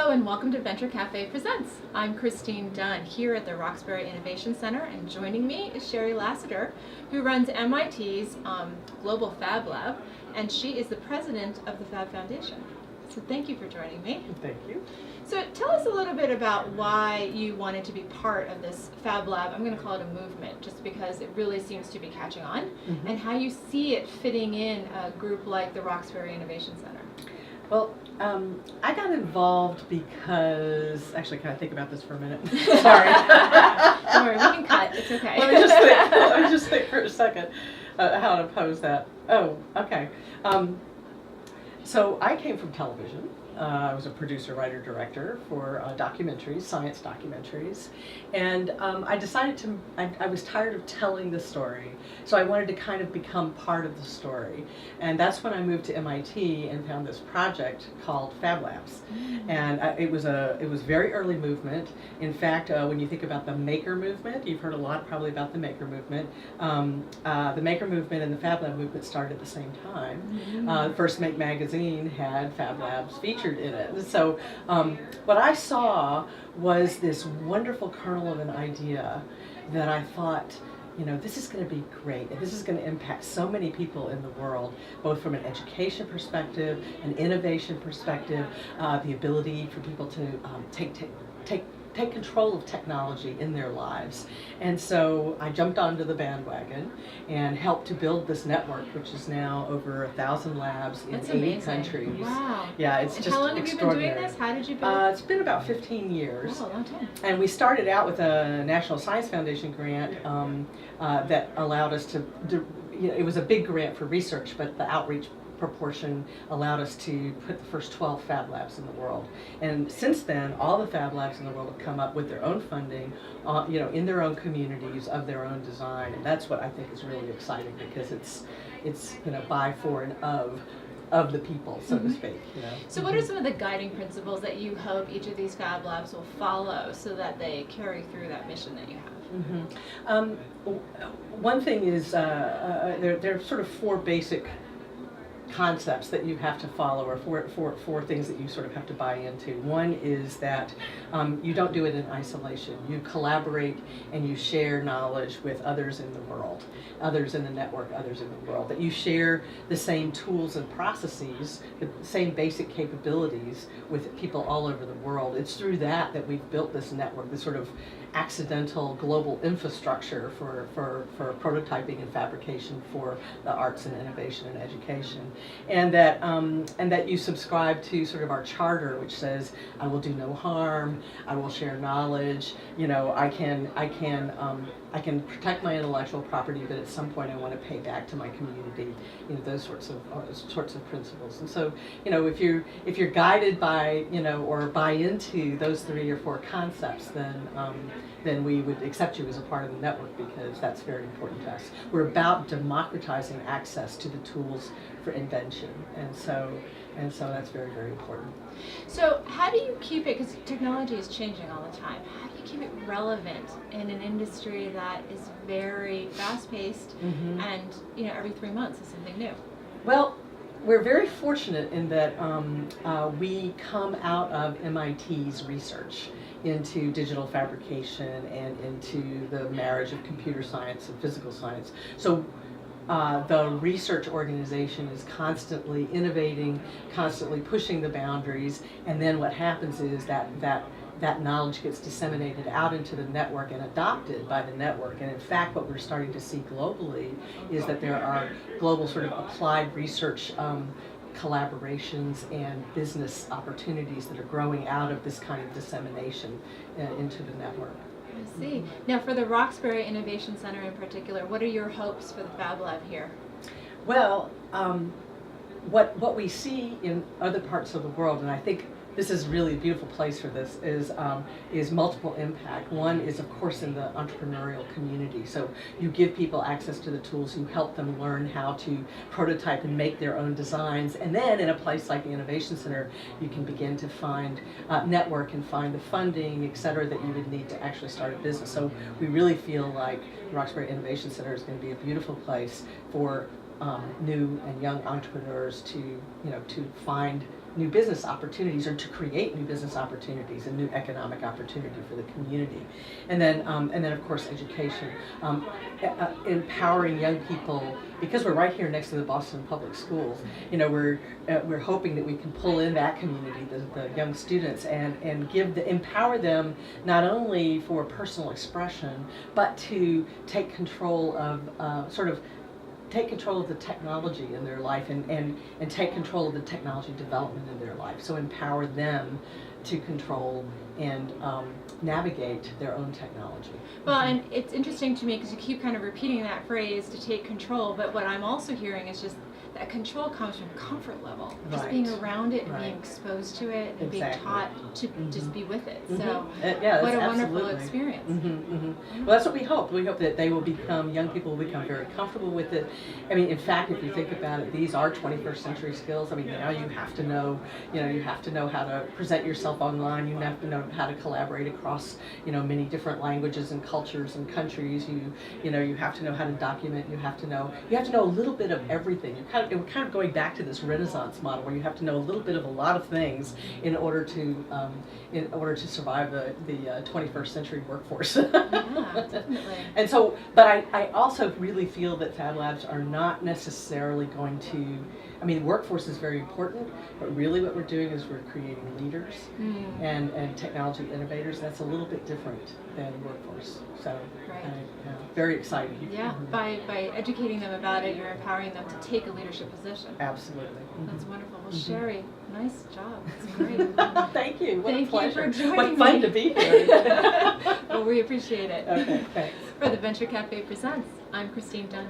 Hello and welcome to Venture Cafe Presents. I'm Christine Dunn here at the Roxbury Innovation Center, and joining me is Sherry Lassiter, who runs MIT's Global Fab Lab, and she is the president of the Fab Foundation. So thank you for joining me. Thank you. So tell us a little bit about why you wanted to be part of this Fab Lab. I'm going to call it a movement just because it really seems to be catching on, and how you see it fitting in a group like the Roxbury Innovation Center. Well, I got involved because, actually, can I think about this for a minute? Sorry. Don't worry, we can cut. It's okay. Let me just think for a second how to pose that. Oh, okay. So I came from television. I was a producer, writer, director for documentaries, science documentaries, and I decided I was tired of telling the story, so I wanted to kind of become part of the story, and that's when I moved to MIT and found this project called Fab Labs, and it was very early movement. In fact, when you think about the maker movement, you've heard a lot probably about the maker movement. The maker movement and the Fab Lab movement started at the same time. First Make magazine had Fab Labs featured in it. So what I saw was this wonderful kernel of an idea that I thought, you know, this is going to be great. This is going to impact so many people in the world, both from an education perspective, an innovation perspective, the ability for people to take control of technology in their lives. And so I jumped onto the bandwagon and helped to build this network, which is now over 1,000 labs in 80 countries. Wow. Yeah, it's and just how long have you been doing this? How did you build? It's been about 15 years. Oh, a long time. And we started out with a National Science Foundation grant that allowed us to it was a big grant for research, but the outreach proportion allowed us to put the first 12 Fab Labs in the world. And since then, all the Fab Labs in the world have come up with their own funding, in their own communities of their own design. And that's what I think is really exciting, because it's by, for, and of the people, so to speak. So what are some of the guiding principles that you hope each of these Fab Labs will follow so that they carry through that mission that you have? One thing is there are sort of four basic concepts that you have to follow, or four things that you sort of have to buy into. One is that you don't do it in isolation. You collaborate and you share knowledge with others in the world, others in the network, others in the world, that you share the same tools and processes, the same basic capabilities with people all over the world. It's through that we've built this network, this sort of accidental global infrastructure for prototyping and fabrication for the arts and innovation and education, and that you subscribe to sort of our charter, which says, I will do no harm, I will share knowledge, I can protect my intellectual property, but at some point I want to pay back to my community, those sorts of principles. And so, if you're guided by, or buy into those 3 or 4 concepts, then we would accept you as a part of the network, because that's very important to us. We're about democratizing access to the tools for invention, and so that's very, very important. So how do you keep it, because technology is changing all the time, how do you keep it relevant in an industry that is very fast-paced and every 3 months is something new? Well, we're very fortunate in that we come out of MIT's research into digital fabrication and into the marriage of computer science and physical science. So the research organization is constantly innovating, constantly pushing the boundaries, and then what happens is that knowledge gets disseminated out into the network and adopted by the network. And in fact, what we're starting to see globally is that there are global sort of applied research collaborations and business opportunities that are growing out of this kind of dissemination into the network. I see. Now, for the Roxbury Innovation Center in particular, what are your hopes for the Fab Lab here? Well, what we see in other parts of the world, and I think this is really a beautiful place for this, is multiple impact. One is, of course, in the entrepreneurial community. So you give people access to the tools, you help them learn how to prototype and make their own designs, and then in a place like the Innovation Center, you can begin to find network and find the funding, et cetera, that you would need to actually start a business. So we really feel like the Roxbury Innovation Center is going to be a beautiful place for new and young entrepreneurs to find new business opportunities, or to create new business opportunities and new economic opportunity for the community. And then of course education, empowering young people, because we're right here next to the Boston Public Schools. You know, we're hoping that we can pull in that community, the young students, and empower them not only for personal expression, but to take control of take control of the technology in their life, and take control of the technology development in their life. So empower them to control and navigate their own technology. Well, and it's interesting to me because you keep kind of repeating that phrase, to take control, but what I'm also hearing is just that control comes from comfort level, just being around it and being exposed to it and being taught to just be with it. So what a wonderful experience. Well, that's what we hope. We hope that they will become, young people will become very comfortable with it. I mean, in fact, if you think about it, these are 21st century skills. I mean, now you have to know, you have to know how to present yourself online. You have to know how to collaborate across, many different languages and cultures and countries. You have to know how to document. You have to know a little bit of everything. We're kind of going back to this Renaissance model where you have to know a little bit of a lot of things in order to survive the 21st century workforce. Yeah, definitely. And so, but I also really feel that Fab Labs are not necessarily going to, I mean, workforce is very important, but really what we're doing is we're creating leaders and technology innovators. That's a little bit different than workforce. So, very exciting. Yeah, by educating them about it, you're empowering them to take a leadership position. Absolutely. That's wonderful. Well, Sherry, nice job. That's great. Thank you. What Thank a pleasure. you for joining What fun me. to be here. Well, we appreciate it. Okay, thanks. For the Venture Cafe Presents, I'm Christine Dunn.